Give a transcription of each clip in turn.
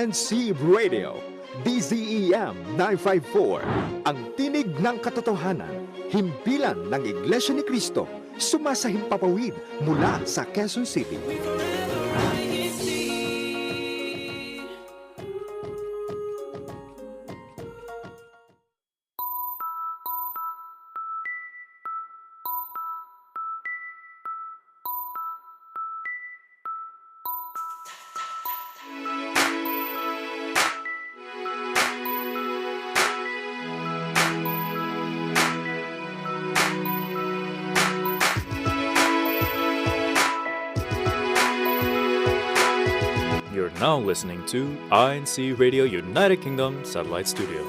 INCRadio, DZEM 954, ang tinig ng katotohanan, himpilan ng Iglesia ni Cristo, sumasahimpapawid mula sa Quezon City. You're now listening to INCRadio United Kingdom Satellite Studio.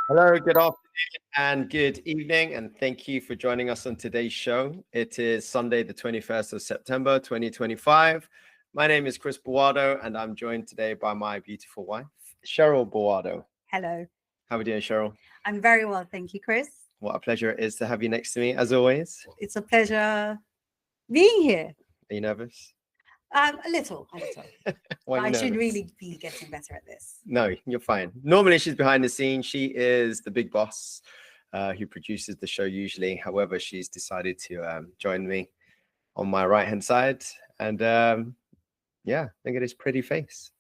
Hello, good afternoon and good evening, and thank you for joining us on today's show. It is Sunday, the 21st of September, 2025. My name is Chris Boado, and I'm joined today by my beautiful wife, Cheryl Boado. Hello. How are we doing, Cheryl? I'm very well, thank you, Chris. What a pleasure it is to have you next to me, as always. It's a pleasure being here. Are you nervous? A little. Why are you I should nervous? really be getting better at this. No, you're fine. Normally, she's behind the scenes. She is the big boss who produces the show usually. However, she's decided to join me on my right-hand side. And yeah, look at his pretty face.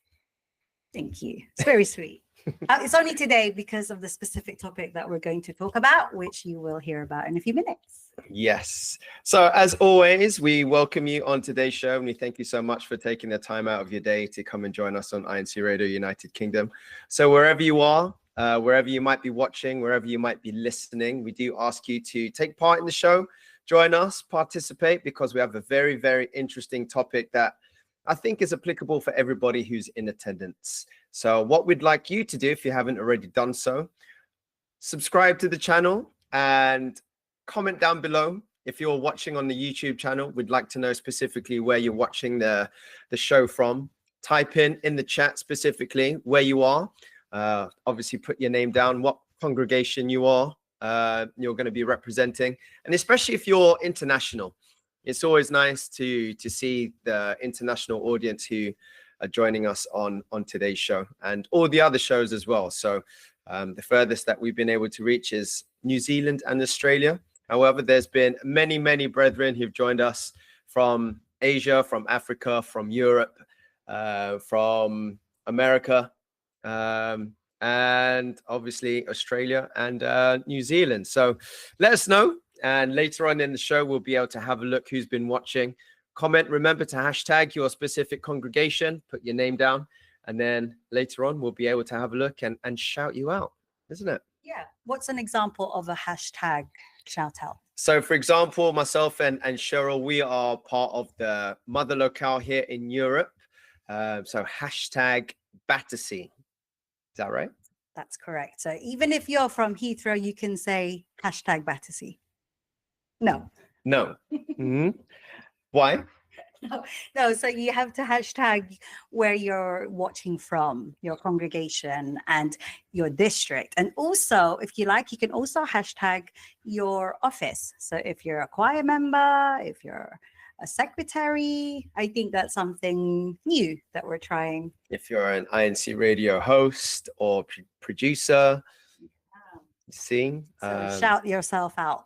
Thank you. It's very sweet. It's only today because of the specific topic that we're going to talk about, which you will hear about in a few minutes. Yes. So as always, we welcome you on today's show, and we thank you so much for taking the time out of your day to come and join us on INCRadio United Kingdom. So wherever you are, wherever you might be watching, wherever you might be listening, we do ask you to take part in the show, join us, participate, because we have a very, very interesting topic that I think is applicable for everybody who's in attendance. So what we'd like you to do, if you haven't already done so, subscribe to the channel and comment down below. If you're watching on the YouTube channel, we'd like to know specifically where you're watching the show from. Type in the chat specifically where you are. Obviously put your name down, what congregation you are, you're going to be representing. And especially if you're international, it's always nice to see the international audience who are joining us on today's show and all the other shows as well. So the furthest that we've been able to reach is New Zealand and Australia. However, there's been many, many brethren who've joined us from Asia, from Africa, from Europe, from America, and obviously Australia and New Zealand. So let us know. And later on in the show, we'll be able to have a look who's been watching. Comment, remember to hashtag your specific congregation, put your name down, and then later on, we'll be able to have a look and shout you out, isn't it? Yeah. What's an example of a hashtag shout out? So, for example, myself and Cheryl, we are part of the mother locale here in Europe. So hashtag Battersea. Is that right? That's correct. So even if you're from Heathrow, you can say hashtag Battersea. No. Mm-hmm. Why? No, so you have to hashtag where you're watching from, your congregation and your district. And also, if you like, you can also hashtag your office. So if you're a choir member, if you're a secretary, I think that's something new that we're trying. If you're an INCRadio host or producer, see? So shout yourself out.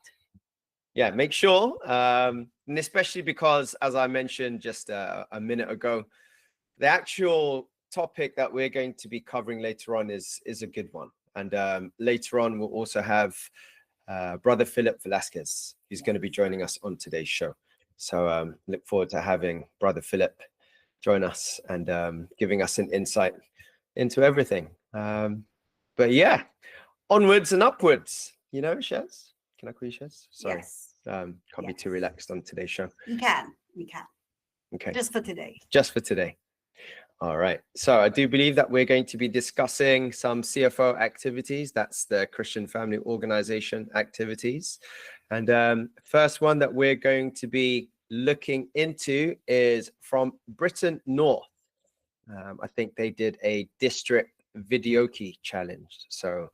Yeah, make sure, and especially because, as I mentioned just a minute ago, the actual topic that we're going to be covering later on is a good one. And later on, we'll also have Brother Philip Velasquez, who's going to be joining us on today's show. So look forward to having Brother Philip join us and giving us an insight into everything. But yeah, onwards and upwards, you know, Shez? Can I call you Shez? Sorry. Yes. Can't be too relaxed on today's show. You can. Okay. Just for today. Just for today. All right. So I do believe that we're going to be discussing some CFO activities. That's the Christian Family Organization activities. And first one that we're going to be looking into is from Britain North. I think they did a district videoke challenge. So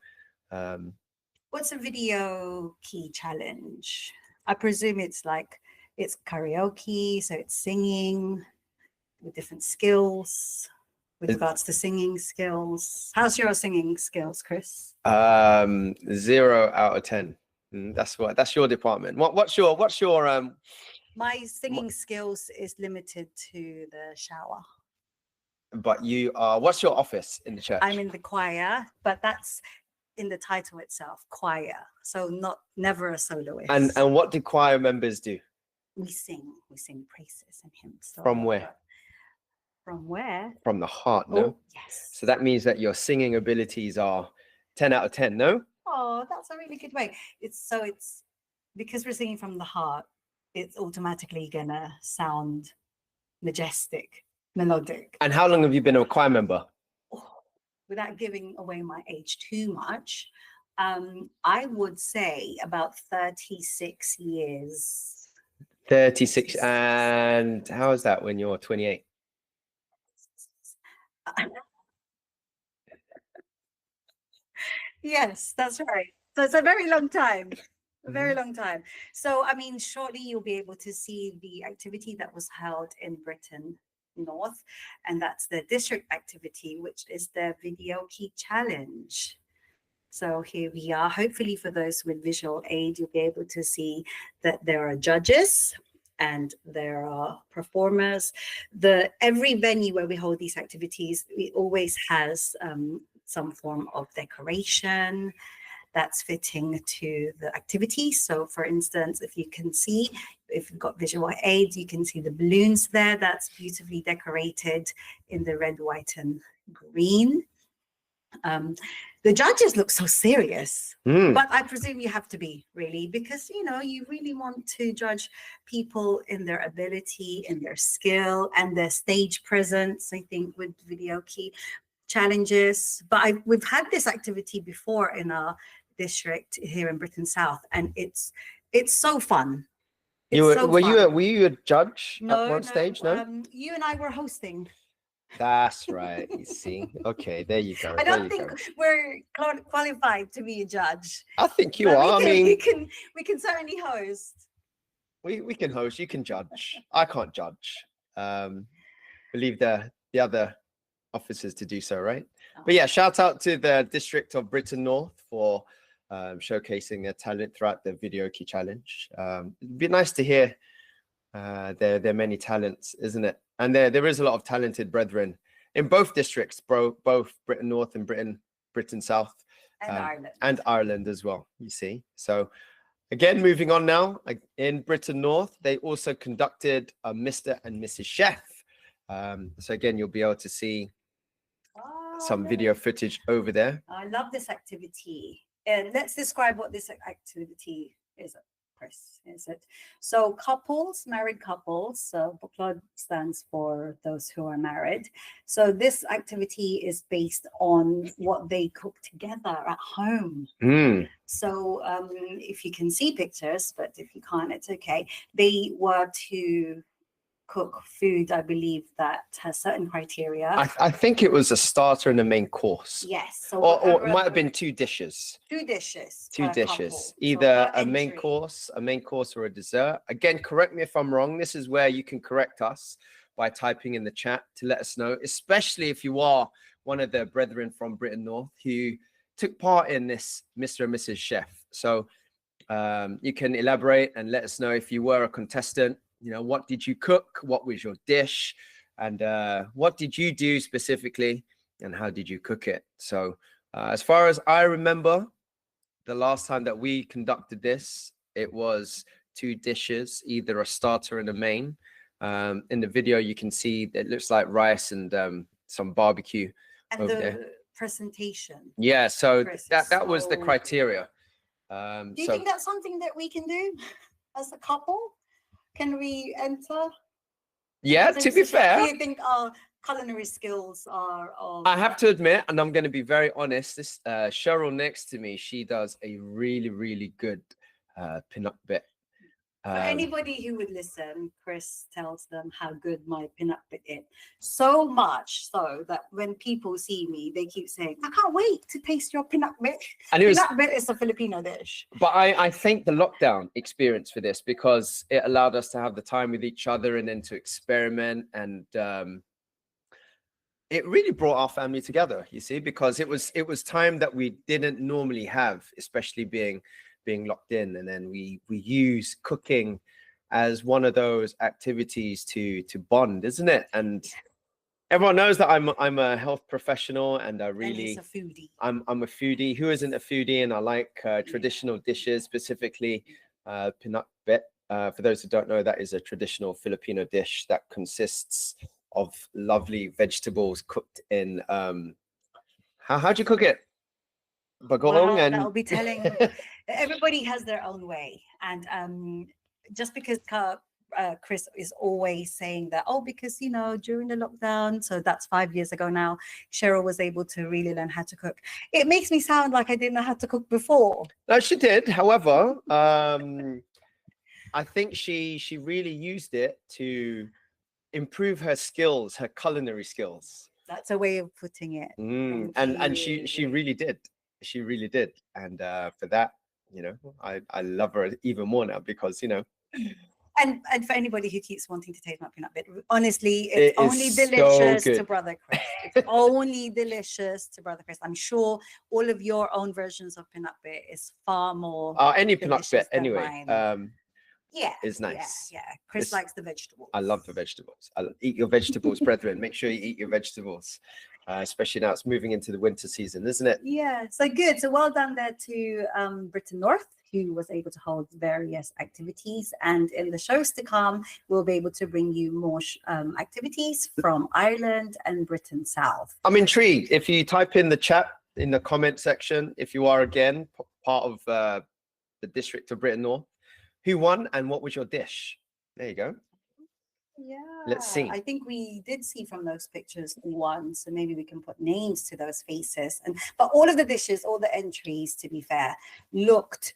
What's a video key challenge? I presume it's karaoke, so it's singing with different skills with regards to singing skills. How's your singing skills, Chris? 0 out of 10. That's your department. What's your My singing skills is limited to the shower. but you are, what's your office in the church? I'm in the choir, but that's in the title itself, choir. So never a soloist. And what do choir members do? We sing praises and hymns. From where? From where? From the heart, no? Oh, yes. So that means that your singing abilities are 10 out of 10, no? Oh, that's a really good way. It's because we're singing from the heart, it's automatically gonna sound majestic, melodic. And how long have you been a choir member? Oh, without giving away my age too much, I would say about 36 years. 36. And how is that when you're 28? Yes, that's right. So it's a very long time. A very long time. So, I mean, shortly you'll be able to see the activity that was held in Britain North, and that's the district activity, which is the Video Key Challenge. So here we are. Hopefully for those with visual aid, you'll be able to see that there are judges and there are performers. Every venue where we hold these activities, it always has some form of decoration that's fitting to the activity. So for instance, if you can see, if you've got visual aids, you can see the balloons there. That's beautifully decorated in the red, white, and green. The judges look so serious, but I presume you have to be, really, because, you know, you really want to judge people in their ability, in their skill, and their stage presence, I think, with video key challenges. But we've had this activity before in our district here in Britain South, and it's so fun. Were you a judge at one stage? No, you and I were hosting. That's right. You see, okay, there you go. I don't think we're qualified to be a judge. I think you are. We can certainly host. We can host. You can judge. I can't judge. Believe the other officers to do so, right? Oh. But yeah, shout out to the District of Britain North for showcasing their talent throughout the Video Key Challenge. It'd be nice to hear their many talents, isn't it? And there is a lot of talented brethren in both districts, both Britain North and Britain South, and Ireland as well, you see. So again, moving on now, in Britain North, they also conducted a Mr. and Mrs. Chef. So again, you'll be able to see some video footage over there. I love this activity. And let's describe what this activity is. Chris, is it? So married couples, so Buklod stands for those who are married. So this activity is based on what they cook together at home. So if you can see pictures, but if you can't, it's okay. They were to cook food, I believe, that has certain criteria. I think it was a starter and a main course. Yes. So or it might have been two dishes. Two dishes. Either a main course, or a dessert. Again, correct me if I'm wrong. This is where you can correct us by typing in the chat to let us know, especially if you are one of the brethren from Britain North who took part in this Mr. and Mrs. Chef. So you can elaborate and let us know if you were a contestant. You know, what did you cook? What was your dish? And what did you do specifically? And how did you cook it? So as far as I remember, the last time that we conducted this, it was two dishes, either a starter and a main. In the video, you can see it looks like rice and some barbecue and over the there. Presentation. Yeah, so that was the criteria. Do you think that's something that we can do as a couple? Can we enter? Yeah, to be fair. Do you think our culinary skills are? I have to admit, and I'm going to be very honest, this Cheryl next to me, she does a really, really good pinakbet. For anybody who would listen, Chris tells them how good my pinakbit is. So much so that when people see me, they keep saying, I can't wait to taste your pinakbit. And it was, Pinakbit is a Filipino dish. but I thank the lockdown experience for this, because it allowed us to have the time with each other and then to experiment. And it really brought our family together, you see, because it was time that we didn't normally have, especially being locked in. And then we use cooking as one of those activities to bond, isn't it? And everyone knows that I'm a health professional, and I really, and he's a foodie. I'm a foodie. Who isn't a foodie? And I like traditional dishes, specifically pinakbit. For those who don't know, that is a traditional Filipino dish that consists of lovely vegetables cooked in how do you cook it? Bagong. And I'll be telling. Everybody has their own way, and just because Chris is always saying that, because during the lockdown, so that's 5 years ago now, Cheryl was able to really learn how to cook. It makes me sound like I didn't know how to cook before. No, she did. However, I think she really used it to improve her skills, her culinary skills. That's a way of putting it. And she really did. She really did. And for that, I love her even more now, because And for anybody who keeps wanting to taste my pinakbit, honestly, it's only so delicious good. to Brother Chris. It's only delicious to Brother Chris. I'm sure all of your own versions of pinakbit is far more any delicious pinakbit than anyway. mine. Is nice. Yeah. Chris likes the vegetables. I love the vegetables. Eat your vegetables, brethren. Make sure you eat your vegetables, especially now it's moving into the winter season, isn't it? Yeah, so good. So well done there to Britain North, who was able to hold various activities. And in the shows to come, we'll be able to bring you more activities from Ireland and Britain South. I'm intrigued. If you type in the chat, in the comment section, if you are again part of the District of Britain North, who won and what was your dish? There you go. Yeah, let's see. I think we did see from those pictures one, so maybe we can put names to those faces. But all of the dishes, all the entries, to be fair, looked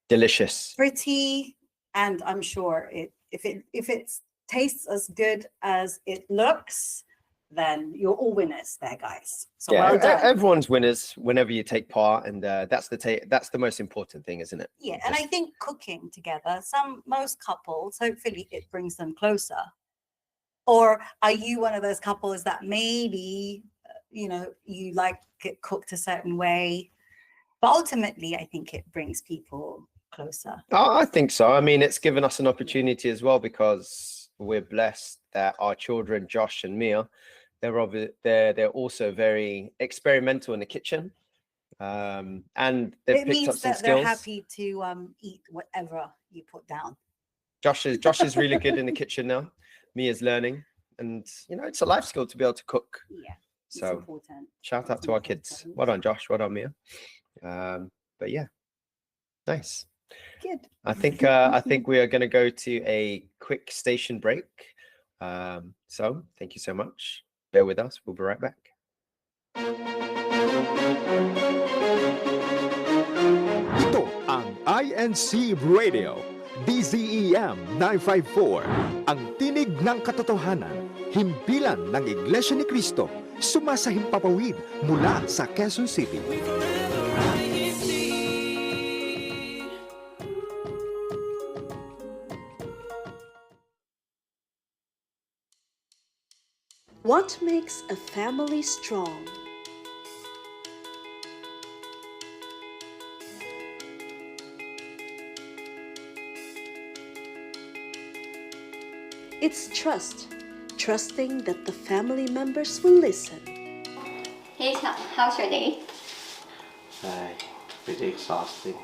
delicious, pretty, and I'm sure if it tastes as good as it looks, then you're all winners there, guys. So yeah, well done. everyone's winners whenever you take part, and that's the most important thing, isn't it? Yeah, and I think cooking together, most couples, hopefully it brings them closer. Or are you one of those couples that maybe, you like it cooked a certain way, but ultimately I think it brings people closer. I think so. I mean, it's given us an opportunity as well, because we're blessed that our children, Josh and Mia, they're also very experimental in the kitchen, and they've picked up some skills. They're happy to eat whatever you put down. Josh is really good in the kitchen now. Mia's learning, and it's a life skill to be able to cook. Yeah, so it's important. Shout out to our kids. Well done, Josh. Well done, Mia. But yeah, nice. Good. I think we are going to go to a quick station break. So thank you so much. Bear with us. We'll be right back. Ito ang INCRadio, DZEM 954, ang tinig ng katotohanan, himpilan ng Iglesia ni Cristo, sumasahimpapawid mula sa Quezon City. What makes a family strong? It's trust. Trusting that the family members will listen. Hey, how's your day? Pretty exhausting.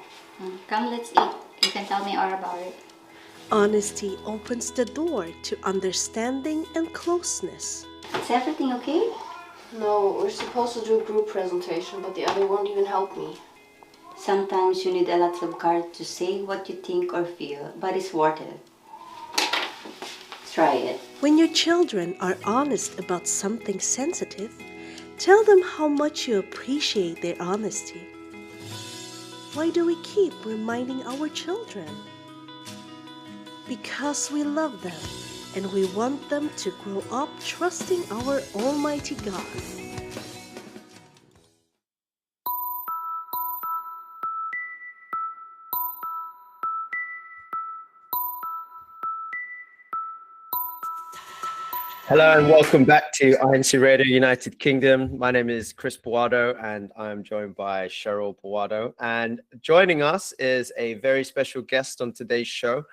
Come, let's eat. You can tell me all about it. Honesty opens the door to understanding and closeness. Is everything okay? No, we're supposed to do a group presentation, but the other won't even help me. Sometimes you need a lot of courage to say what you think or feel, but it's worth it. Try it. When your children are honest about something sensitive, tell them how much you appreciate their honesty. Why do we keep reminding our children? because we love them and we want them to grow up trusting our Almighty God. Hello and welcome back to INCRadio United Kingdom. My name is Chris Pawado and I'm joined by Cheryl Pawado. And joining us is a very special guest on today's show,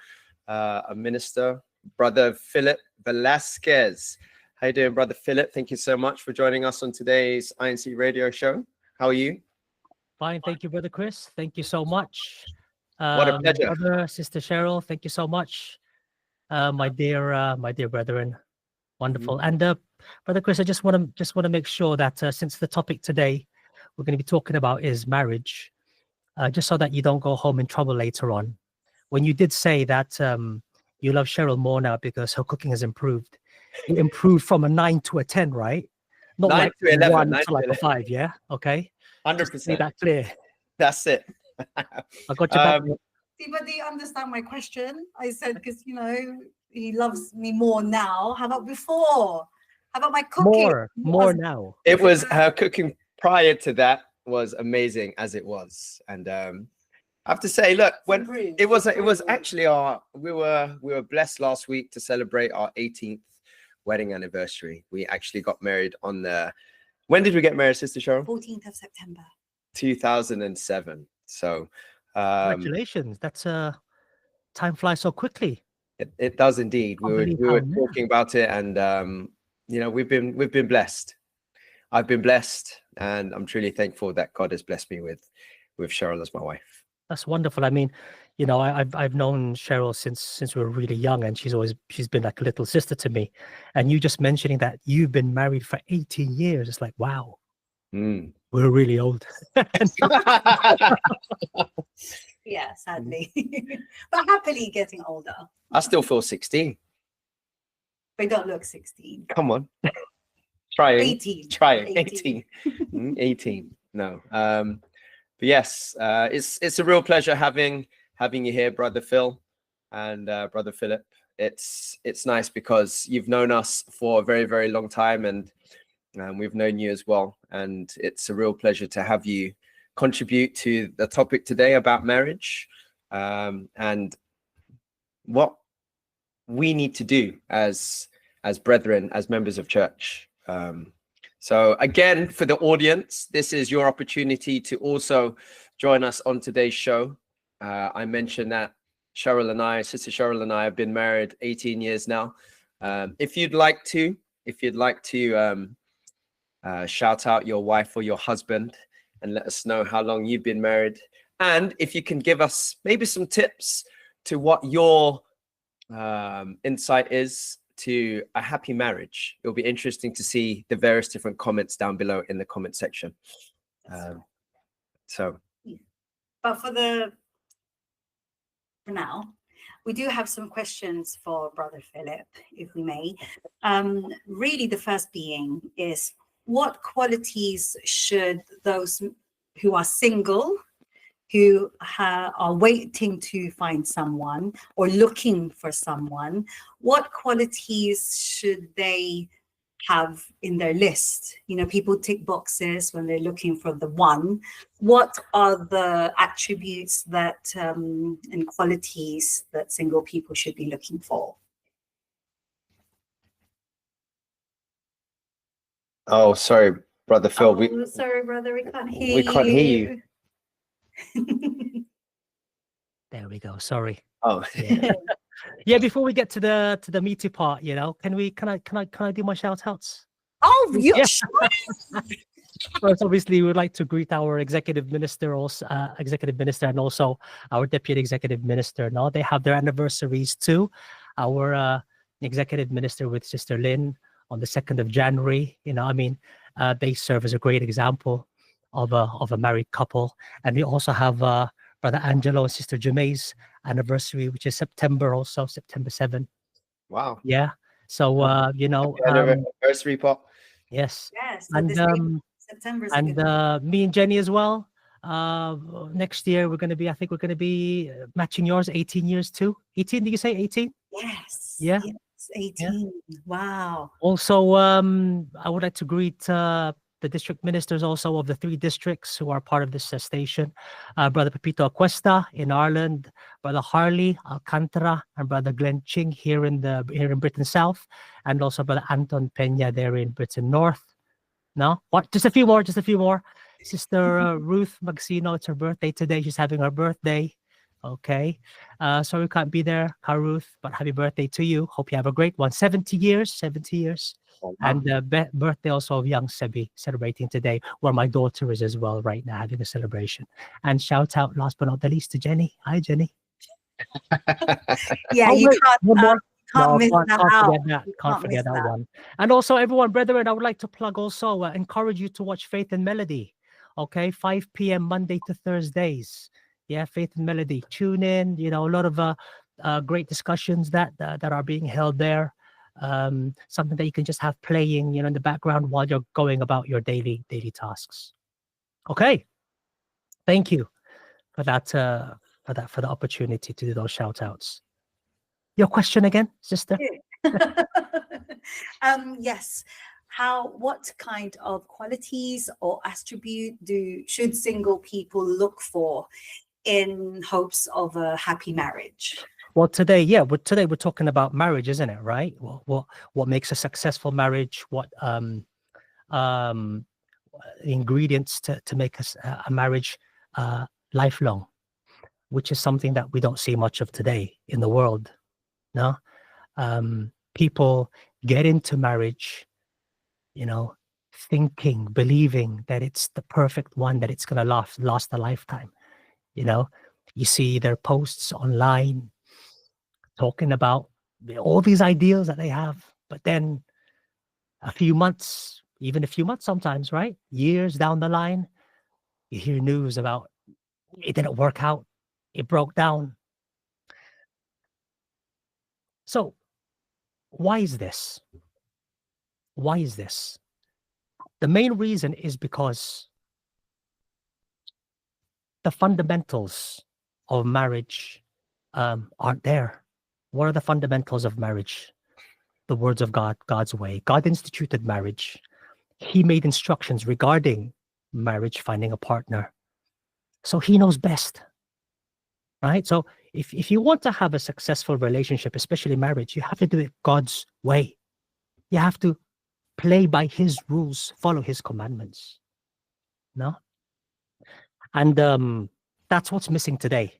a minister, Brother Philip Velasquez. How you doing, Brother Philip? Thank you so much for joining us on today's INC Radio show. How are you? Fine, thank you, Brother Chris. Thank you so much. What a pleasure. Brother, Sister Cheryl, thank you so much. My dear brethren. Wonderful. And Brother Chris, I just want to make sure that since the topic today we're going to be talking about is marriage, just so that you don't go home in trouble later on. When you did say that you love Cheryl more now because her cooking has improved, you improved from a 9 to a 10, right? Not 9 like to 11, 1 9 to like to a 5, yeah? Okay. 100%. Make that clear. That's it. I got your back. See, but do you understand my question? I said, because, he loves me more now. How about before? How about my cooking? More now. It was her cooking prior to that was amazing as it was. And I have to say, look, when it was actually we were blessed last week to celebrate our 18th wedding anniversary. We actually got married on when did we get married, Sister Cheryl? 14th of September 2007. So Congratulations. That's time flies so quickly. It does indeed. We were talking about it, and we've been blessed. I've been blessed, and I'm truly thankful that God has blessed me with Cheryl as my wife. That's wonderful. I mean, I've known Cheryl since we were really young, and she's been like a little sister to me. And you just mentioning that you've been married for 18 years, it's like, wow, we're really old. Yeah, sadly, but happily getting older. I still feel 16. But don't look 16. Come on. Trying. 18. Trying. 18. 18. No. But yes, it's a real pleasure having you here, Brother Phil and Brother Philip. It's nice because you've known us for a very, very long time, and we've known you as well. And it's a real pleasure to have you contribute to the topic today about marriage, and what we need to do as brethren, as members of church. So again, for the audience, this is your opportunity to also join us on today's show. I mentioned that Sister Cheryl and I have been married 18 years now. If you'd like to shout out your wife or your husband and let us know how long you've been married, and if you can give us maybe some tips to what your insight is to a happy marriage. It'll be interesting to see the various different comments down below in the comment section. But for now, we do have some questions for Brother Philip, if we may. Really, the first being is, what qualities should those who are single, who are waiting to find someone or looking for someone, what qualities should they have in their list? People tick boxes when they're looking for the one. What are the attributes that and qualities that single people should be looking for? Oh, sorry, Brother Phil. Sorry, brother, we can't hear you. We can't hear you. There we go. Sorry. Oh, yeah. Before we get to the meaty part, can I do my shout outs? Oh, yeah. First, obviously, we would like to greet our executive minister, and also our deputy executive minister. Now they have their anniversaries too. Our executive minister with Sister Lynn on the 2nd of January. They serve as a great example of a married couple. And we also have Brother Angelo and Sister Jemai's anniversary, which is September 7. Wow. Yeah. So anniversary pop. Yes. Yes. And September's me and Jenny as well. Next year we're going to be matching yours, 18 years too. 18? Did you say 18? Yes. Yeah. Yes. 18. Wow. Also, I would like to greet the district ministers also of the 3 districts who are part of this station. Brother Pepito Acuesta in Ireland, Brother Harley Alcantara, and Brother Glenn Ching here in Britain South, and also Brother Anton Peña there in Britain North. No? What? Just a few more, Sister Ruth Magsino, it's her birthday today. She's having her birthday. Okay. Sorry we can't be there, Ruth, but happy birthday to you. Hope you have a great one. 70 years. Oh, wow. And birthday also of young Sebi celebrating today, where my daughter is as well right now having a celebration. And shout out, last but not the least, to Jenny. Hi, Jenny. Yeah, Oh, you wait, one more. can't miss that out. forget that. You Can't can't forget miss that that. one. And also, everyone, brethren, I would like to plug also, encourage you to watch Faith and Melody. Okay, 5 p.m. Monday to Thursdays. Yeah, Faith and Melody. Tune in. You know, a lot of great discussions that are being held there. Something that you can just have playing, you know, in the background while you're going about your daily tasks. Okay, thank you for that for the opportunity to do those shout outs. Your question again, sister? Yes. What kind of qualities or attribute should single people look for in hopes of a happy marriage? Well, today we're talking about marriage, isn't it? Right? What makes a successful marriage? What ingredients to make a marriage lifelong, which is something that we don't see much of today in the world. No, people get into marriage, you know, thinking, believing that it's the perfect one, that it's gonna last a lifetime. You know, you see their posts online talking about all these ideals that they have, but then a few months sometimes, right? Years down the line, you hear news about it didn't work out, it broke down. So why is this? Why is this? The main reason is because the fundamentals of marriage aren't there. What are the fundamentals of marriage? The words of God, God's way. God instituted marriage. He made instructions regarding marriage, finding a partner. So he knows best, right? So if you want to have a successful relationship, especially marriage, you have to do it God's way. You have to play by his rules, follow his commandments. No? And that's what's missing today.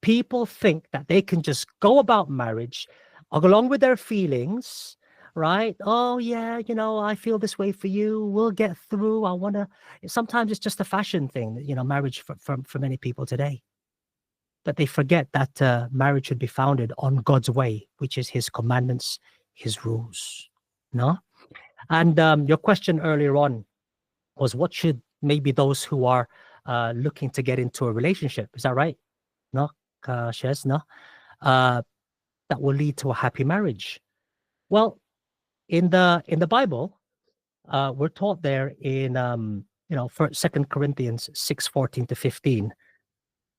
People think that they can just go about marriage along with their feelings, right? Oh, yeah, you know, I feel this way for you. We'll get through. Sometimes it's just a fashion thing, you know, marriage for many people today. But they forget that marriage should be founded on God's way, which is his commandments, his rules. No? And your question earlier on was what should maybe those who are looking to get into a relationship, is that right? No, Shez, no? That will lead to a happy marriage. Well, in the Bible, we're taught there in for 2 Corinthians 6:14-15,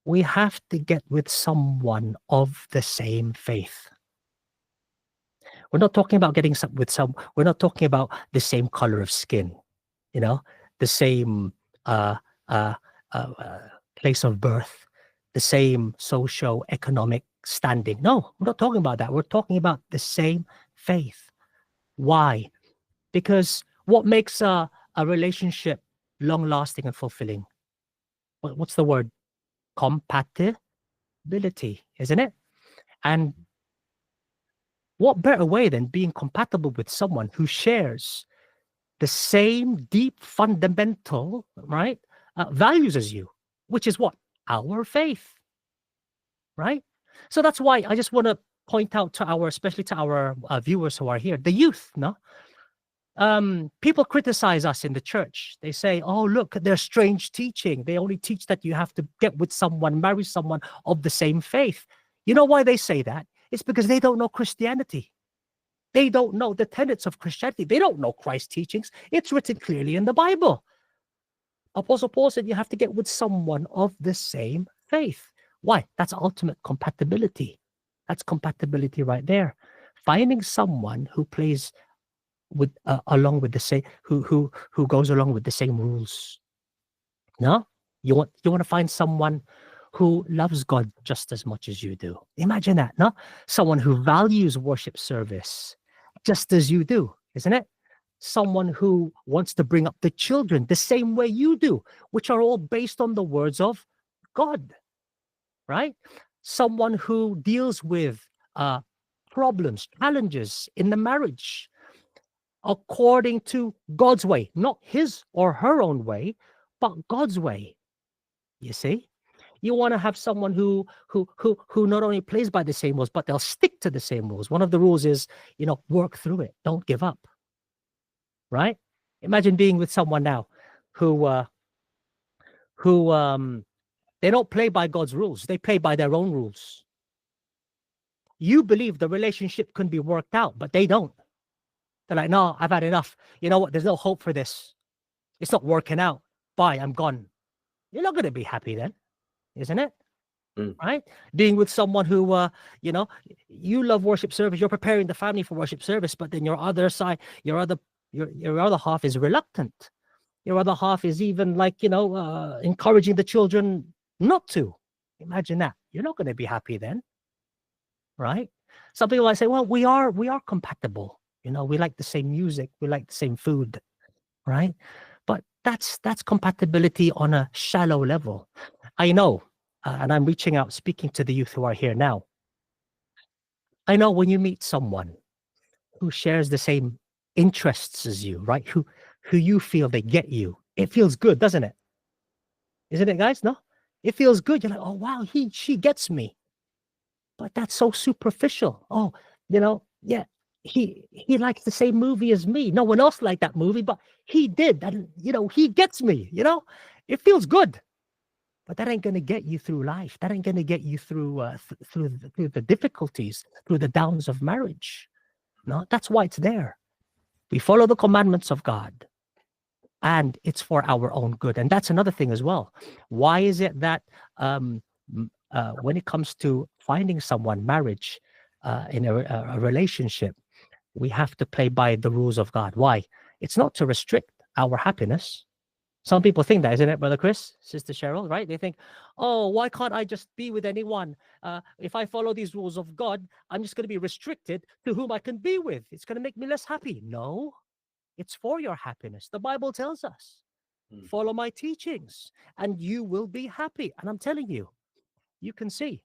we have to get with someone of the same faith. We're not talking about we're not talking about the same color of skin, you know, the same place of birth, the same socio-economic standing. No, we're not talking about that. We're talking about the same faith. Why? Because what makes a relationship long-lasting and fulfilling? What's the word? Compatibility, isn't it? And what better way than being compatible with someone who shares the same deep fundamental, right, values as you, which is what? Our faith, right? So that's why I just want to point out especially to our viewers who are here, the youth, no? People criticize us in the church. They say, oh, look, they're strange teaching. They only teach that you have to get with someone, marry someone of the same faith. You know why they say that? It's because they don't know Christianity. They don't know the tenets of Christianity. They don't know Christ's teachings. It's written clearly in the Bible. Apostle Paul said you have to get with someone of the same faith. Why? That's ultimate compatibility. That's compatibility right there. Finding someone who plays with along with the same who goes along with the same rules. No, you want to find someone who loves God just as much as you do. Imagine that, no? Someone who values worship service just as you do, isn't it? Someone who wants to bring up the children the same way you do, which are all based on the words of God, right? Someone who deals with problems, challenges in the marriage according to God's way, not his or her own way, but God's way. You see, you want to have someone who not only plays by the same rules, but they'll stick to the same rules. One of the rules is, work through it, don't give up. Right? Imagine being with someone now who they don't play by God's rules; they play by their own rules. You believe the relationship can be worked out, but they don't. They're like, no, I've had enough. You know what? There's no hope for this. It's not working out. Bye, I'm gone. You're not going to be happy then, isn't it? Right? Being with someone who, you love worship service, you're preparing the family for worship service, but then your other half is reluctant. Your other half is even like, encouraging the children not to. Imagine that. You're not going to be happy then, right? Some people might say, well, we are compatible. We like the same music, we like the same food, right? But that's compatibility on a shallow level. I know, and I'm reaching out, speaking to the youth who are here now. I know when you meet someone who shares the same interests as you, right? Who you feel they get you. It feels good, doesn't it? Isn't it, guys? No? It feels good. You're like, oh, wow, she gets me. But that's so superficial. Oh, yeah, he likes the same movie as me. No one else liked that movie, but he did. And, he gets me, It feels good. But that ain't going to get you through life. That ain't going to get you through through the difficulties, through the downs of marriage. No, that's why it's there. We follow the commandments of God, and it's for our own good. And that's another thing as well. Why is it that when it comes to finding someone, marriage, in a relationship, we have to play by the rules of God? Why? It's not to restrict our happiness. Some people think that, isn't it, Brother Chris, Sister Cheryl, right? They think, oh, why can't I just be with anyone? If I follow these rules of God, I'm just going to be restricted to whom I can be with. It's going to make me less happy. No, it's for your happiness. The Bible tells us, follow my teachings and you will be happy. And I'm telling you, you can see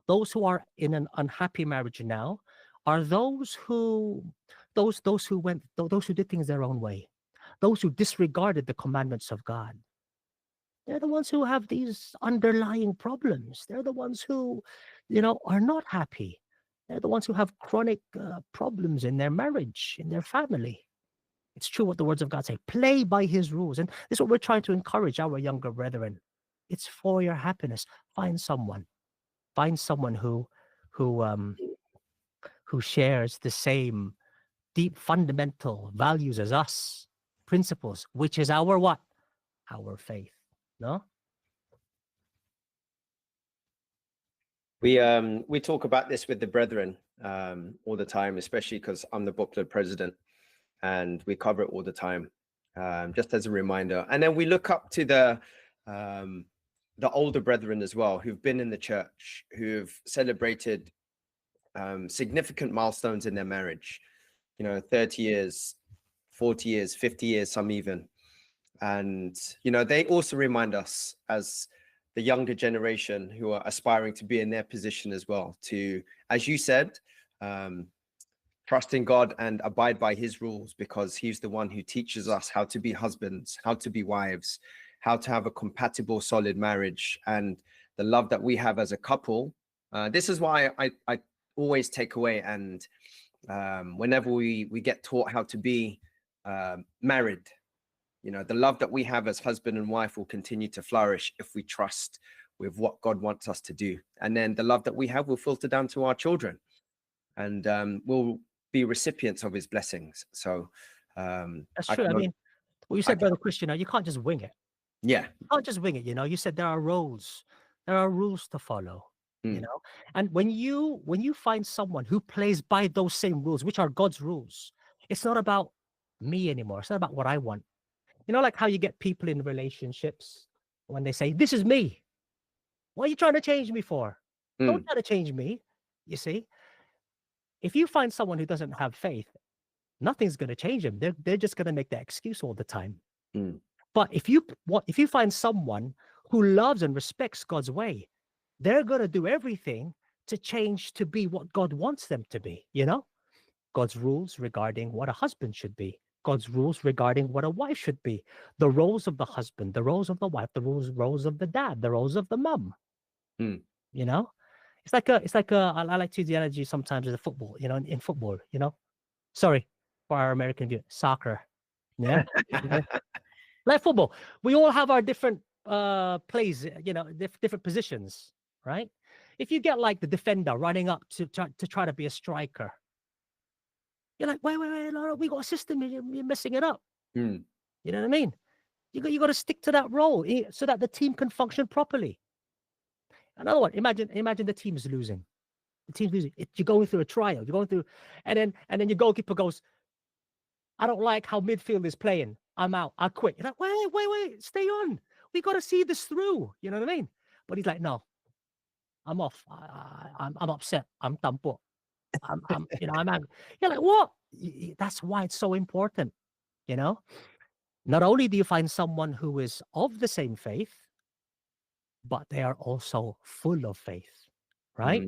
those who are in an unhappy marriage now are those who did things their own way. Those who disregarded the commandments of God. They're the ones who have these underlying problems. They're the ones who, are not happy. They're the ones who have chronic problems in their marriage, in their family. It's true what the words of God say. Play by his rules. And this is what we're trying to encourage our younger brethren. It's for your happiness. Find someone who shares the same deep fundamental values as us, principles, which is our what? Our faith. No? We talk about this with the brethren all the time, especially because I'm the book club president, and we cover it all the time, just as a reminder. And then we look up to the older brethren as well, who've been in the church, who've celebrated significant milestones in their marriage. 30 years, 40 years, 50 years, some even. And, they also remind us as the younger generation who are aspiring to be in their position as well, to, as you said, trust in God and abide by his rules, because he's the one who teaches us how to be husbands, how to be wives, how to have a compatible, solid marriage, and the love that we have as a couple. This is why I always take away, and whenever we get taught how to be married, the love that we have as husband and wife will continue to flourish if we trust with what God wants us to do. And then the love that we have will filter down to our children, and we'll be recipients of his blessings. So that's true. I mean, what you said, Brother Christian, you can't just wing it. Yeah. You can't just wing it. You said there are rules. There are rules to follow. you know. And when you find someone who plays by those same rules, which are God's rules, it's not about me anymore. It's not about what I want. You know, like how you get people in relationships when they say, "This is me. What are you trying to change me for? Don't try to change me." You see, if you find someone who doesn't have faith, nothing's going to change them. They're just going to make that excuse all the time. But if you find someone who loves and respects God's way, they're going to do everything to change to be what God wants them to be. You know, God's rules regarding what a husband should be, God's rules regarding what a wife should be, the roles of the husband, the roles of the wife, the roles of the dad, the roles of the mum. You know, it's like I like to use the analogy sometimes as a football. You know, in football, you know, sorry for our American view, soccer. Yeah, like football, we all have our different plays. You know, different positions, right? If you get like the defender running up to try to be a striker, you're like, wait, Laura, we got a system. You're messing it up. You know what I mean? You got to stick to that role so that the team can function properly. Another one. Imagine the team's losing. The team's losing. You're going through a trial. You're going through, and then your goalkeeper goes, "I don't like how midfield is playing. I'm out. I quit." You're like, wait, stay on. We got to see this through. You know what I mean? But he's like, "No, I'm off. I'm upset. I'm tampo. I'm angry." You're like, what? That's why it's so important. You know, not only do you find someone who is of the same faith, but they are also full of faith, right?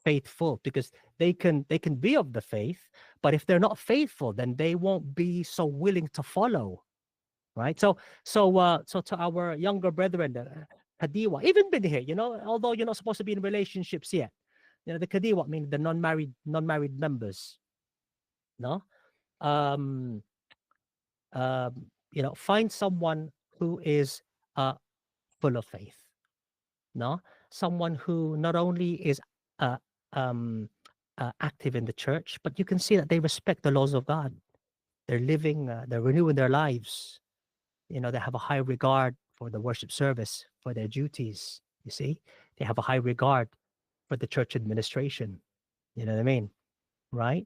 Faithful, because they can be of the faith, but if they're not faithful, then they won't be so willing to follow, right? So to our younger brethren, Kadiwa, even been here, you know, although you're not supposed to be in relationships yet, you know, the Kadiwa, meaning the non-married members, no, you know, find someone who is full of faith. No, someone who not only is active in the church, but you can see that they respect the laws of God. They're living, they're renewing their lives. You know, they have a high regard for the worship service, for their duties. You see, they have a high regard for the church administration. You know what I mean, right?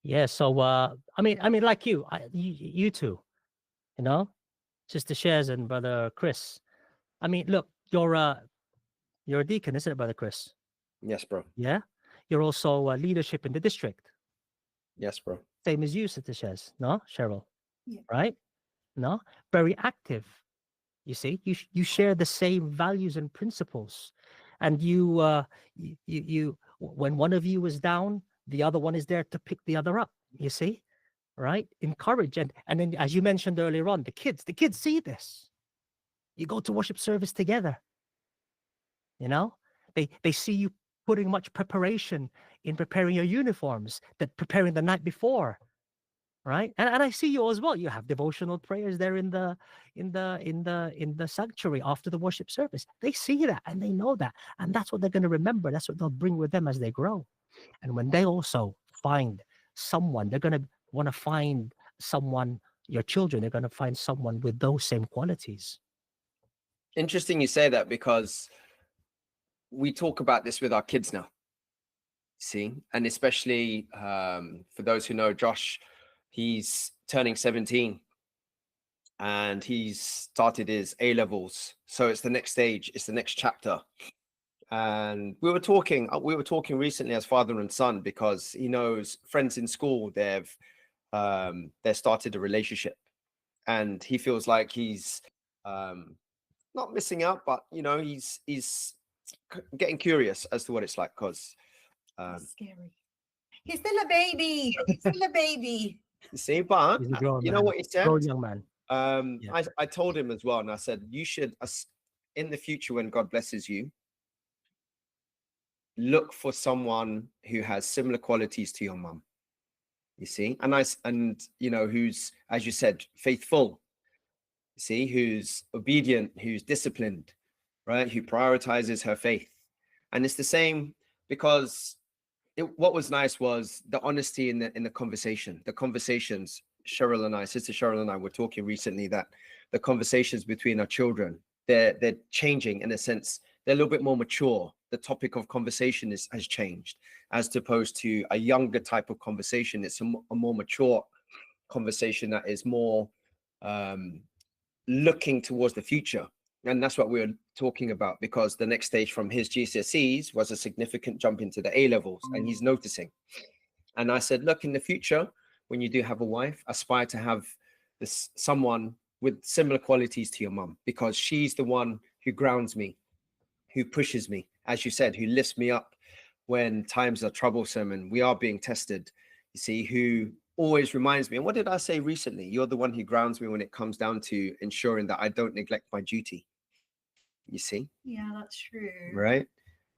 Yeah. So, I mean, like you two, you know, Sister Shares and Brother Chris. I mean, look, you're a deacon, isn't it, Brother Chris? Yes, bro. Yeah. You're also leadership in the district. Yes, bro. Same as you, Sister Shez, no, Cheryl? Yeah. Right? No? Very active. You see, you share the same values and principles. And you when one of you is down, the other one is there to pick the other up. You see? Right? Encourage. And then, as you mentioned earlier on, the kids see this. You go to worship service together. You know, they see you putting much preparation in preparing your uniforms, that preparing the night before, right? And I see you as well. You have devotional prayers there in the sanctuary after the worship service. They see that and they know that, and that's what they're going to remember. That's what they'll bring with them as they grow. And when they also find someone, they're going to want to find someone. Your children, they're going to find someone with those same qualities. Interesting you say that, because we talk about this with our kids now, see, and especially for those who know Josh, he's turning 17 and he's started his A levels. So it's the next stage, it's the next chapter. And we were talking recently as father and son, because he knows friends in school, they've started a relationship, and he feels like he's not missing out, but you know, he's getting curious as to what it's like, because scary. He's still a baby. He's still a baby. See, but you know what he said? Grown young man. I told him as well, and I said, you should, in the future, when God blesses you, look for someone who has similar qualities to your mum. You see, and you know, who's, as you said, faithful. You see, who's obedient, who's disciplined, right? Who prioritizes her faith. And it's the same, because what was nice was the honesty in the conversation. The conversations, Sister Cheryl and I were talking recently, that the conversations between our children, they're changing in a sense. they're a little bit more mature. The topic of conversation has changed, as opposed to a younger type of conversation. It's a more mature conversation that is more looking towards the future. And that's what we were talking about, because the next stage from his GCSEs was a significant jump into the A levels, and he's noticing. And I said, look, in the future, when you do have a wife, aspire to have someone with similar qualities to your mum, because she's the one who grounds me, who pushes me, as you said, who lifts me up when times are troublesome and we are being tested, you see, who always reminds me. And what did I say recently? You're the one who grounds me when it comes down to ensuring that I don't neglect my duty. You see? Yeah, that's true. Right.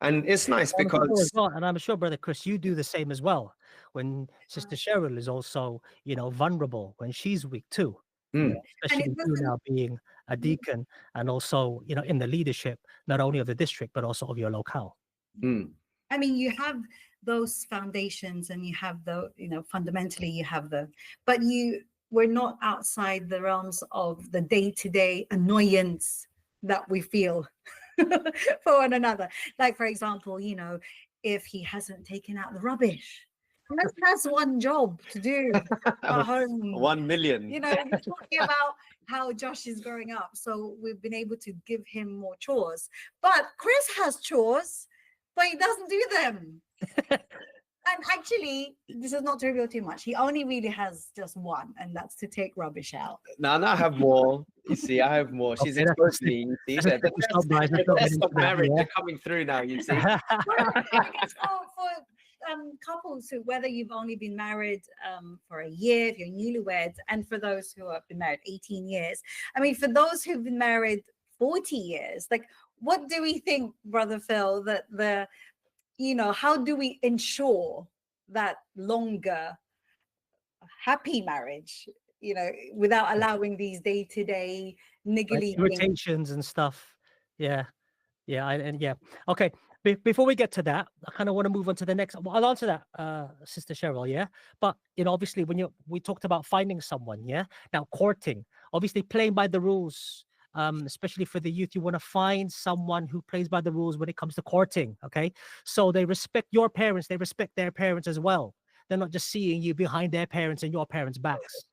And it's nice because... And I'm sure, Brother Chris, you do the same as well. When Sister Cheryl is also, vulnerable, when she's weak too. Especially you now being a deacon and also, in the leadership, not only of the district, but also of your locale. I mean, you have those foundations and you have fundamentally you have but we're not outside the realms of the day-to-day annoyance that we feel for one another. Like, for example, if he hasn't taken out the rubbish, that's one job to do at home. 1 million. We're talking about how Josh is growing up, so we've been able to give him more chores. But Chris has chores, but he doesn't do them. And actually, this is not to reveal too much. He only really has just one, and that's to take rubbish out. No, I have more. You see, I have more. She's exposed me. You see, the test of marriage are coming through now. You see. For couples who, whether you've only been married for a year, if you're newlyweds, and for those who have been married 18 years, I mean, for those who've been married 40 years, like, what do we think, Brother Phil, that how do we ensure that longer happy marriage, without allowing these day-to-day niggly irritations and stuff? Yeah. Okay. Before we get to that, I kind of want to move on to the next. I'll answer that, Sister Cheryl. Yeah. But obviously, we talked about finding someone. Yeah. Now, courting, obviously playing by the rules. Especially for the youth, you want to find someone who plays by the rules when it comes to courting. Okay, so they respect your parents, they respect their parents as well. They're not just seeing you behind their parents and your parents' backs.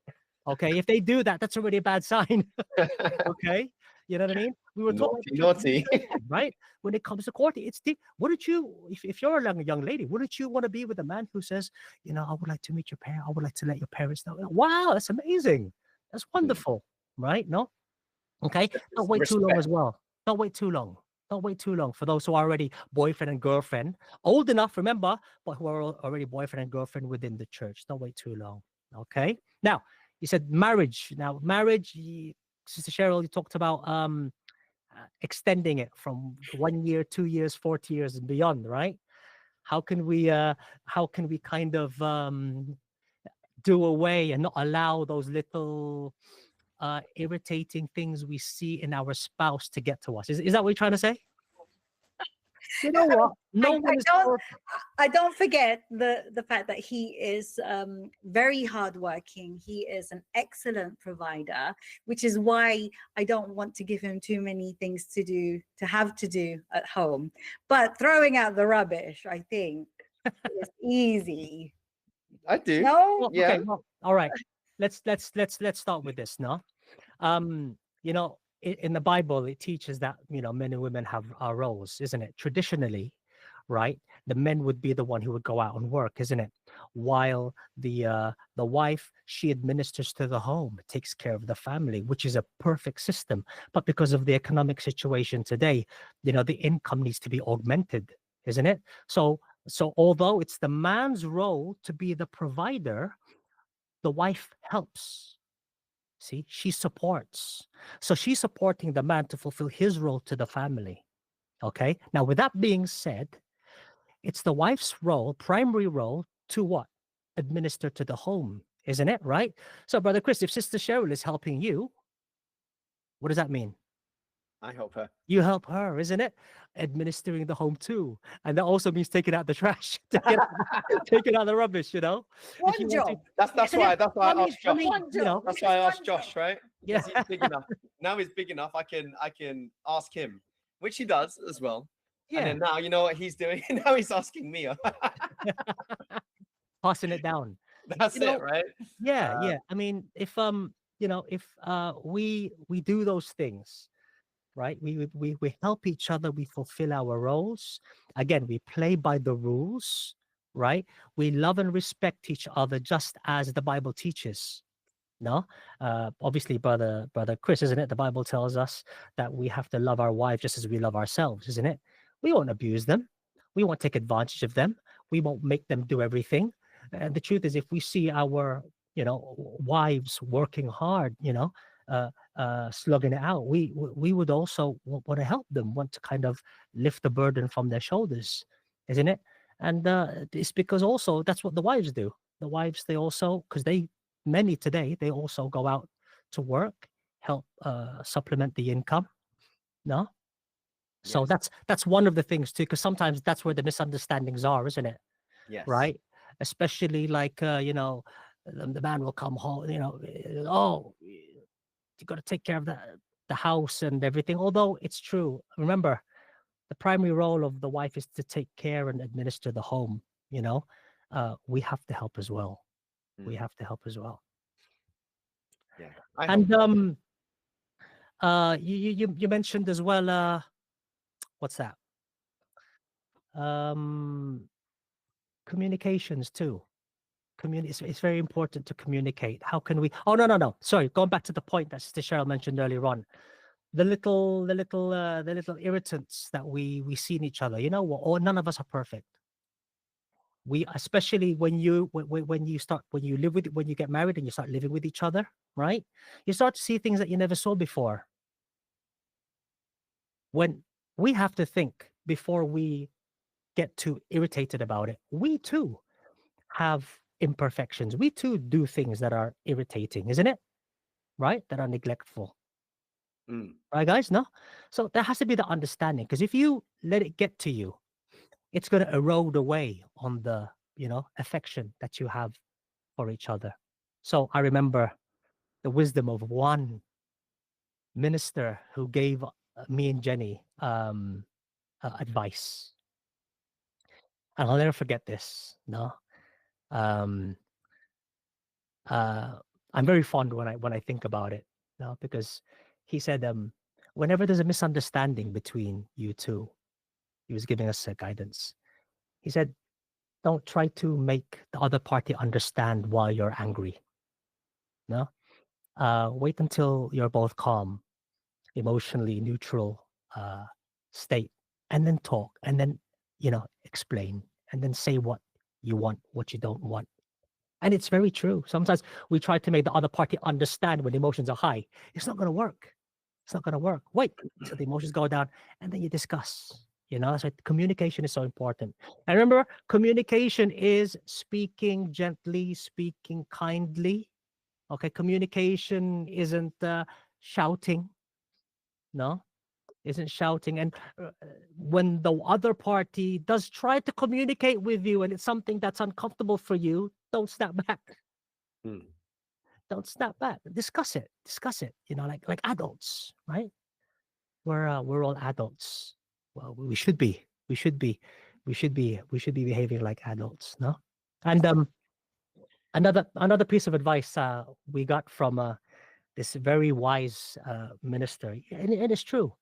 Okay, if they do that, that's already a bad sign. Okay, you know what I mean? We were talking naughty, right? When it comes to courting, it's deep. Wouldn't you, if you're a young lady, wouldn't you want to be with a man who says, I would like to meet your parents, I would like to let your parents know? Wow, that's amazing. That's wonderful, right? No. Okay, don't wait too long as well. Don't wait too long. Don't wait too long for those who are already boyfriend and girlfriend, old enough, remember, but who are already boyfriend and girlfriend within the church. Don't wait too long. Okay. Now, you said marriage. Now, marriage, Sister Cheryl, you talked about extending it from 1 year, 2 years, 40 years, and beyond, right? How can we kind of do away and not allow those little irritating things we see in our spouse to get to us? Is that what you're trying to say? You know what? I don't forget the fact that he is very hardworking. He is an excellent provider, which is why I don't want to give him too many things to have to do at home. But throwing out the rubbish, I think, is easy. I do. No? Well, yeah. Okay, well, all right. Let's start with this, no? In the Bible, it teaches that men and women have our roles, isn't it? Traditionally, right? The men would be the one who would go out and work, isn't it? While the wife, she administers to the home, takes care of the family, which is a perfect system. But because of the economic situation today, the income needs to be augmented, isn't it? So although it's the man's role to be the provider, the wife helps. See, she supports. So she's supporting the man to fulfill his role to the family. Okay. Now, with that being said, it's the wife's role, primary role, to what? Administer to the home, isn't it? Right? So, Brother Chris, if Sister Cheryl is helping you, what does that mean? I help her. You help her, isn't it? Administering the home too. And that also means taking out the trash, taking out the rubbish, One job. That's why I asked Josh. That's why I asked Josh, right? Yeah. He's big enough. Now he's big enough. I can ask him. which he does as well. And Yeah, then now, you know what he's doing? Now he's asking me. passing it down. That's You it, know, right? yeah, Uh, yeah. I mean, if if we do those things, right? We help each other. We fulfill our roles. Again, we play by the rules, right? We love and respect each other, just as the Bible teaches. No, obviously, brother Chris, isn't it? The Bible tells us that we have to love our wives just as we love ourselves, isn't it? We won't abuse them. We won't take advantage of them. We won't make them do everything. And the truth is, if we see our, wives working hard, slugging it out, we would also want to help them, want to kind of lift the burden from their shoulders, isn't it? And it's because also that's what the wives do. The wives, they also, because many today, they also go out to work, help supplement the income. No, so yes. that's one of the things too, because sometimes that's where the misunderstandings are, isn't it? Yes. Right? Especially like the man will come home, oh, you got to take care of the house and everything. Although it's true, remember, the primary role of the wife is to take care and administer the home. We have to help as well. We have to help as well. Yeah. I And hope. you mentioned as well, what's that? Communications too. It's very important to communicate. How can we? Oh, no. Sorry, going back to the point that Sister Cheryl mentioned earlier on. The little irritants that we see in each other. You know what? None of us are perfect. We, especially when you get married and you start living with each other, right? You start to see things that you never saw before. When we have to think before we get too irritated about it, we too have imperfections. We too do things that are irritating, isn't it? Right? That are neglectful. Right, guys? No? So there has to be the understanding, because if you let it get to you, it's going to erode away on the, affection that you have for each other. So I remember the wisdom of one minister who gave me and Jenny advice. And I'll never forget this. No? I'm very fond when I think about it, because he said, whenever there's a misunderstanding between you two, he was giving us guidance. He said, don't try to make the other party understand why you're angry. No, wait until you're both calm, emotionally neutral state, and then talk, and then explain, and then say what you want, what you don't want. And it's very true. Sometimes we try to make the other party understand when emotions are high. It's not going to work. It's not going to work. Wait till the emotions go down, and then you discuss. That's why communication is so important. And remember, communication is speaking gently, speaking kindly. Okay, communication isn't shouting. No, isn't shouting. And when the other party does try to communicate with you and it's something that's uncomfortable for you, don't snap back. Don't snap back. Discuss it. Discuss it. Like adults, right? We're all adults. Well, we should be. We should be. We should be. We should be behaving like adults. No. And another piece of advice we got from this very wise minister, and it's true,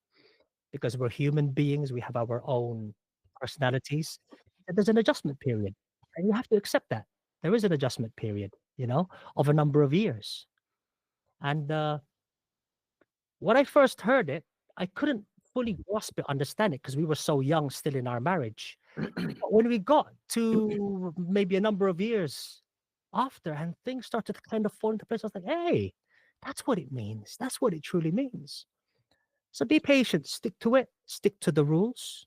because we're human beings. We have our own personalities. And there's an adjustment period, and you have to accept that there is an adjustment period, of a number of years. And when I first heard it, I couldn't fully grasp it, understand it, because we were so young still in our marriage. But when we got to maybe a number of years after, and things started to kind of fall into place, I was like, hey, that's what it means. That's what it truly means. So be patient, stick to it, stick to the rules.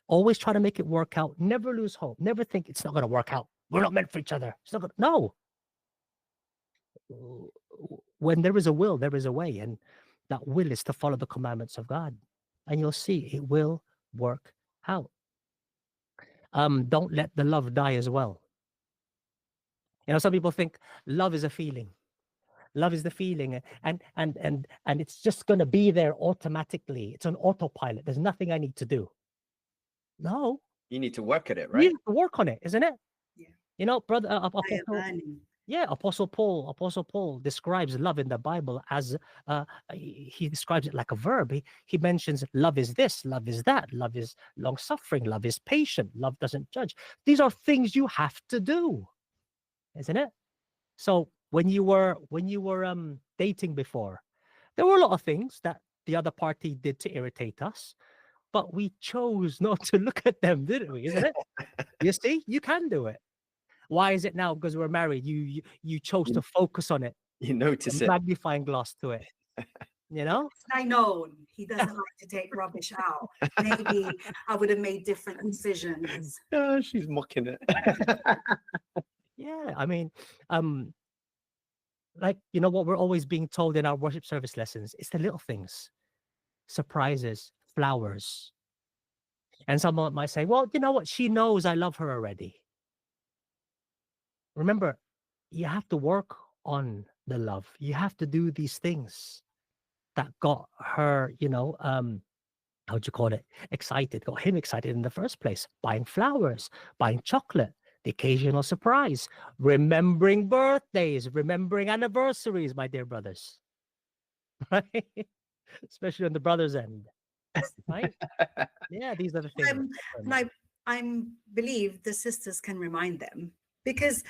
Always try to make it work out. Never lose hope. Never think it's not going to work out. We're not meant for each other. It's not gonna, no. When there is a will, there is a way. And that will is to follow the commandments of God. And you'll see it will work out. Don't let the love die as well. Some people think love is a feeling. Love is the feeling, and it's just going to be there automatically. It's an autopilot. There's nothing I need to do. No, You need to work at it, you right? have to work on it, isn't it? Yeah. You know, brother, I am Apostle, learning. yeah, Apostle Paul describes love in the Bible as he describes it like a verb. He mentions love is this, love is that, love is long suffering, love is patient, love doesn't judge. These are things you have to do, isn't it? So when you were dating before, there were a lot of things that the other party did to irritate us, but we chose not to look at them, didn't we? Isn't it? You see, you can do it. Why is it now? Because we're married. You chose to focus on it. You notice A it. magnifying glass to it. You know? I know he doesn't like to take rubbish out. Maybe I would have made different decisions. Oh, she's mocking it. Yeah. I mean, like, you know what we're always being told in our worship service lessons? It's the little things, surprises, flowers. And someone might say, well, you know what? She knows I love her already. Remember, you have to work on the love. You have to do these things that got her, you know, how'd you call it? Excited, got him excited in the first place. Buying flowers, buying chocolate, the occasional surprise, remembering birthdays, remembering anniversaries, my dear brothers. Right? Especially on the brothers' end. Right? Yeah, these are the things. I believe the sisters can remind them, because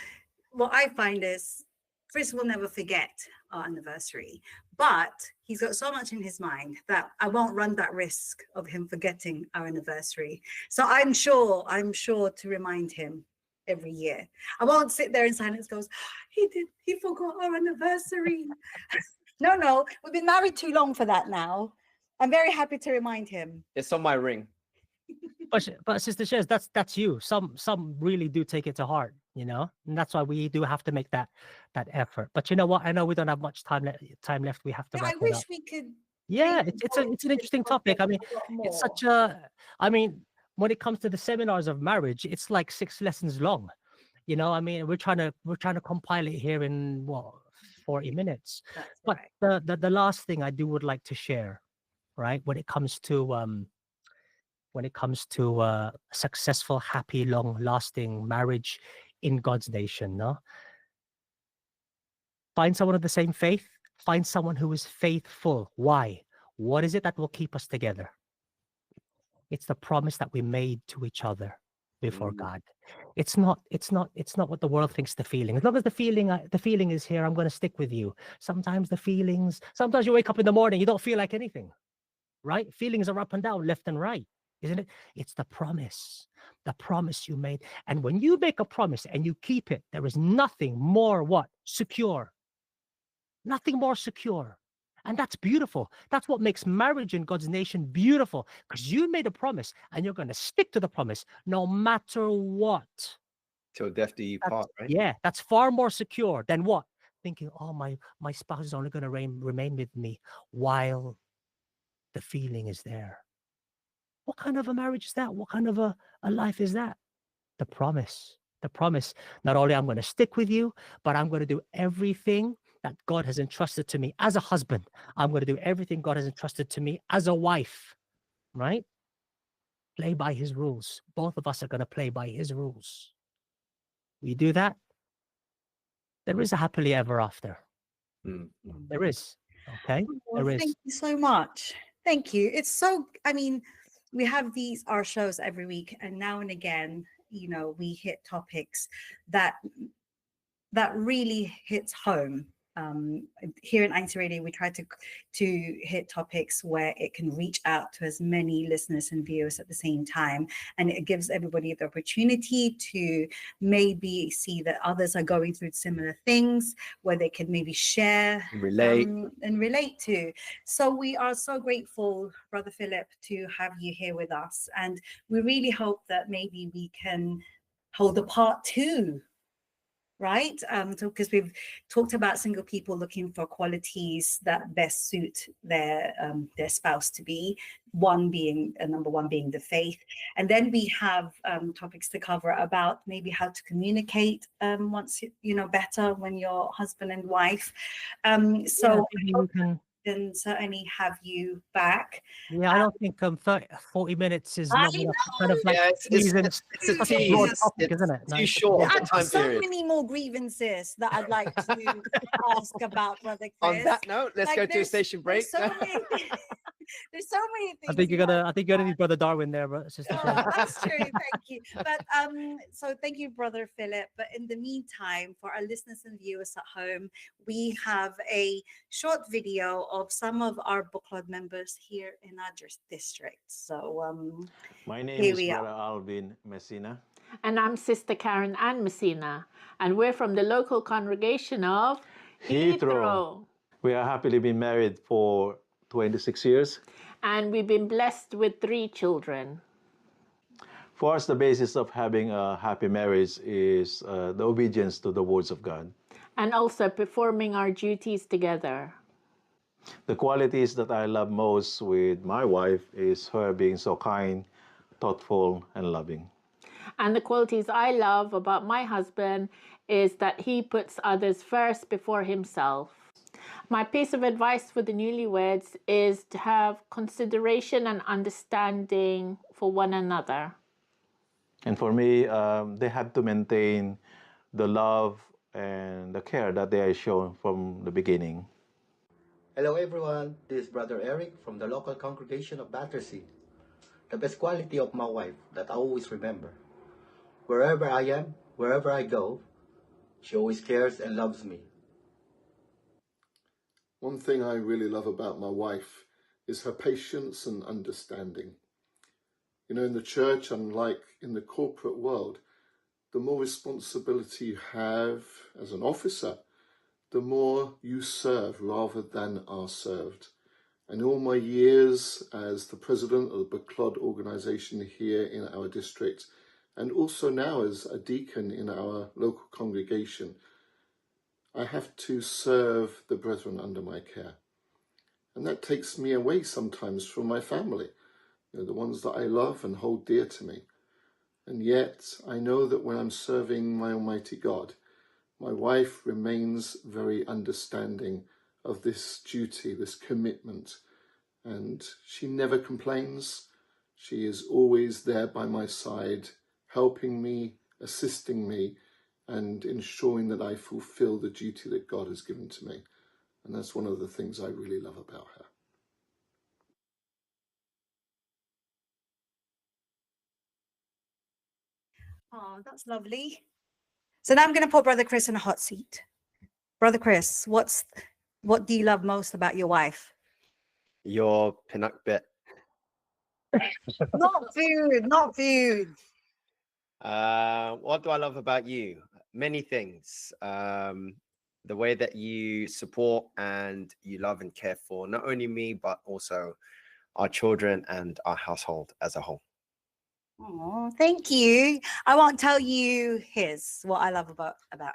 what I find is Chris will never forget our anniversary, but he's got so much in his mind that I won't run that risk of him forgetting our anniversary. So I'm sure to remind him every year. I won't sit there in silence goes, he forgot our anniversary. No, we've been married too long for that now. I'm very happy to remind him. It's on my ring. But Sister Shez, that's you. Some really do take it to heart, you know, and that's why we do have to make that effort. But you know what? I know we don't have much time left. We have to. I wish we could. Yeah, it's an interesting topic. I mean, it's such a. I mean, when it comes to the seminars of marriage, it's like 6 lessons long. You know, I mean, we're trying to compile it here in what 40 minutes. That's but right. the last thing I would like to share, right, when it comes to successful, happy, long-lasting marriage in God's nation, no? Find someone of the same faith. Find someone who is faithful. Why? What is it that will keep us together? It's the promise that we made to each other before God. It's not what the world thinks the feeling. As long as the feeling is here, I'm going to stick with you. Sometimes you wake up in the morning, you don't feel like anything, right? Feelings are up and down, left and right. Isn't it? It's the promise you made. And when you make a promise and you keep it, there is nothing more secure. Nothing more secure. And that's beautiful. That's what makes marriage in God's nation beautiful, because you made a promise and you're going to stick to the promise no matter what. Till death do you part, right? Yeah, that's far more secure than what? Thinking, oh, my spouse is only going to remain with me while the feeling is there. What kind of a marriage is that? What kind of a life is that? The promise. Not only I'm going to stick with you, but I'm going to do everything that God has entrusted to me as a husband. I'm going to do everything God has entrusted to me as a wife, right? Play by his rules. Both of us are going to play by his rules. We do that, there is a happily ever after. There is. Okay? Well, there is. Thank you so much. Thank you. It's so, I mean, we have our shows every week, and now and again, you know, we hit topics that really hits home. Here in INCRadio, we try to hit topics where it can reach out to as many listeners and viewers at the same time, and it gives everybody the opportunity to maybe see that others are going through similar things, where they can maybe share, and relate to. So we are so grateful, Brother Philip, to have you here with us, and we really hope that maybe we can hold a part 2 right? So because we've talked about single people looking for qualities that best suit their spouse to be. Number one being the faith, and then we have topics to cover about maybe how to communicate once better when you're husband and wife. So maybe we can. Then certainly have you back. Yeah, I don't think 40 minutes is I not enough to kind of like Yeah, squeeze in it's a such a broad tease. topic, It's isn't it? too short of I've the got time so period. many more grievances that I'd like to ask about, Brother Chris. On that note, let's go to a station break. There's so many things. I think you're gonna need Brother Darwin there, but Sister Philip. That's true. Thank you. But so thank you, Brother Philip. But in the meantime, for our listeners and viewers at home, we have a short video of some of our book club members here in our district. So my name here is we Brother are. Alvin Messina. And I'm Sister Karen Ann Messina, and we're from the local congregation of Heathrow. We are happily been married for 26 years. And we've been blessed with 3 children. For us, the basis of having a happy marriage is the obedience to the words of God. And also performing our duties together. The qualities that I love most with my wife is her being so kind, thoughtful, and loving. And the qualities I love about my husband is that he puts others first before himself. My piece of advice for the newlyweds is to have consideration and understanding for one another. And for me, they had to maintain the love and the care that they are shown from the beginning. Hello everyone, this is Brother Eric from the local congregation of Battersea. The best quality of my wife that I always remember. Wherever I am, wherever I go, she always cares and loves me. One thing I really love about my wife is her patience and understanding. You know, in the church, unlike in the corporate world, the more responsibility you have as an officer, the more you serve rather than are served. And all my years as the president of the Book Club organization here in our district, and also now as a deacon in our local congregation, I have to serve the brethren under my care. And that takes me away sometimes from my family, the ones that I love and hold dear to me. And yet I know that when I'm serving my Almighty God, my wife remains very understanding of this duty, this commitment. And she never complains. She is always there by my side, helping me, assisting me, and ensuring that I fulfill the duty that God has given to me. And that's one of the things I really love about her. Oh, that's lovely. So now I'm going to put Brother Chris in a hot seat. Brother Chris, what do you love most about your wife? Your Pinnock bit. Not food, not food. What do I love about you? Many things. The way that you support and you love and care for not only me, but also our children and our household as a whole. Oh, thank you. I won't tell you what I love about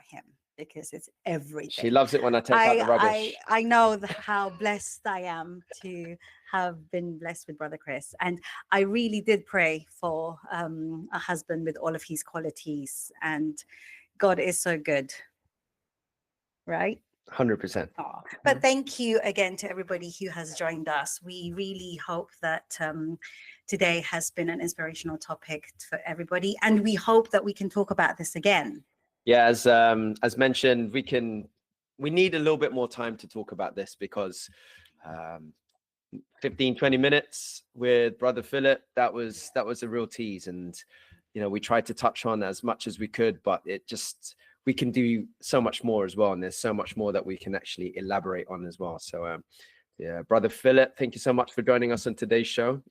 him, because it's everything. She loves it when I take out the rubbish. I know how blessed I am to have been blessed with Brother Chris. And I really did pray for a husband with all of his qualities. And God is so good. Right? 100%. Oh, but thank you again to everybody who has joined us. We really hope that today has been an inspirational topic for everybody. And we hope that we can talk about this again. Yeah, as mentioned, we need a little bit more time to talk about this, because 15-20 minutes with Brother Philip, that was a real tease. And we tried to touch on as much as we could, but we can do so much more as well, and there's so much more that we can actually elaborate on as well. So yeah, Brother Philip, thank you so much for joining us on today's show.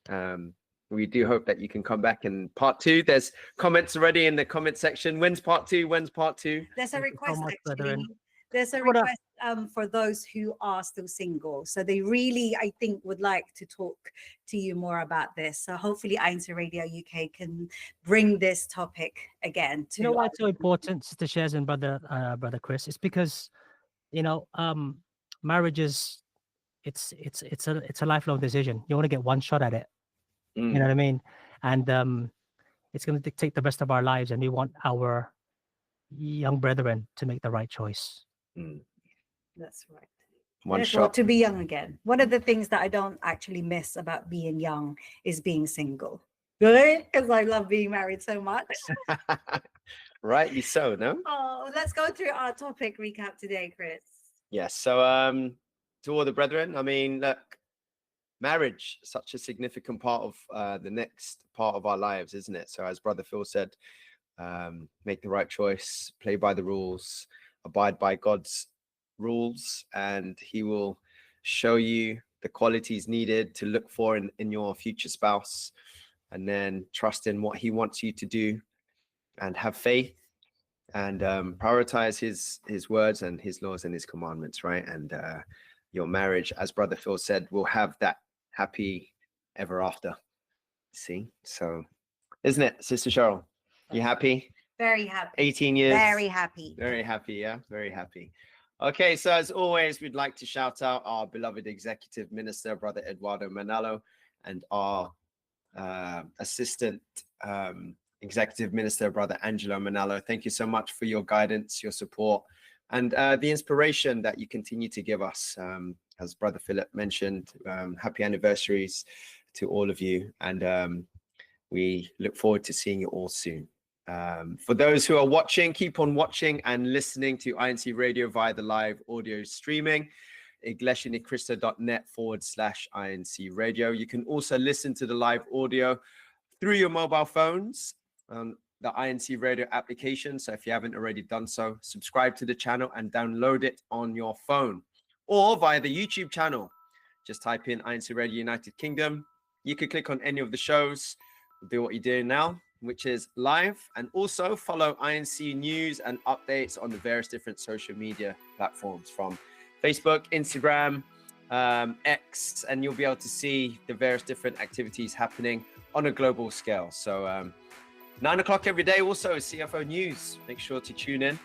We do hope that you can come back in part 2. There's comments already in the comment section. When's part 2? There's a request, actually. Brethren. There's a request for those who are still single. So they really, I think, would like to talk to you more about this. So hopefully INCRadio UK can bring this topic again to You know why it's so important, Sister Shez and brother Chris? It's because, marriage is it's a lifelong decision. You want to get one shot at it. You know what I mean? And it's going to dictate the rest of our lives, and we want our young brethren to make the right choice. That's right. One Therefore, shot. to be young again. One of the things that I don't actually miss about being young is being single. Good, because I love being married so much. Rightly so, no? Oh, let's go through our topic recap today, Chris. Yes. So, to all the brethren, I mean, look, marriage, such a significant part of the next part of our lives, isn't it? So, as Brother Phil said, make the right choice, play by the rules, abide by God's rules, and He will show you the qualities needed to look for in your future spouse, and then trust in what He wants you to do, and have faith, and prioritize His words and His laws and His commandments, right? And your marriage, as Brother Phil said, will have that happy ever after. See? So, isn't it, Sister Cheryl? You happy? Very happy. 18 years. Very happy. Very happy, yeah, very happy. Okay, so as always, we'd like to shout out our beloved executive minister, Brother Eduardo Manalo, and our assistant executive minister, Brother Angelo Manalo. Thank you so much for your guidance, your support, and the inspiration that you continue to give us. As Brother Philip mentioned, happy anniversaries to all of you, and we look forward to seeing you all soon. For those who are watching, keep on watching and listening to INCRadio via the live audio streaming, iglesianicristo.net/INCRadio. You can also listen to the live audio through your mobile phones on the INCRadio application. So if you haven't already done so, subscribe to the channel and download it on your phone, or via the YouTube channel. Just type in INCRadio United Kingdom. You can click on any of the shows, do what you're doing now, which is live, and also follow INC news and updates on the various different social media platforms from Facebook, Instagram, X, and you'll be able to see the various different activities happening on a global scale. So 9 o'clock every day also is CFO News. Make sure to tune in,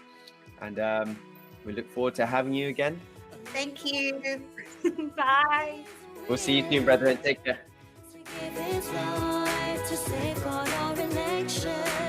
and we look forward to having you again. Thank you. Bye. We'll see you soon, brethren. Take care. To safeguard our election.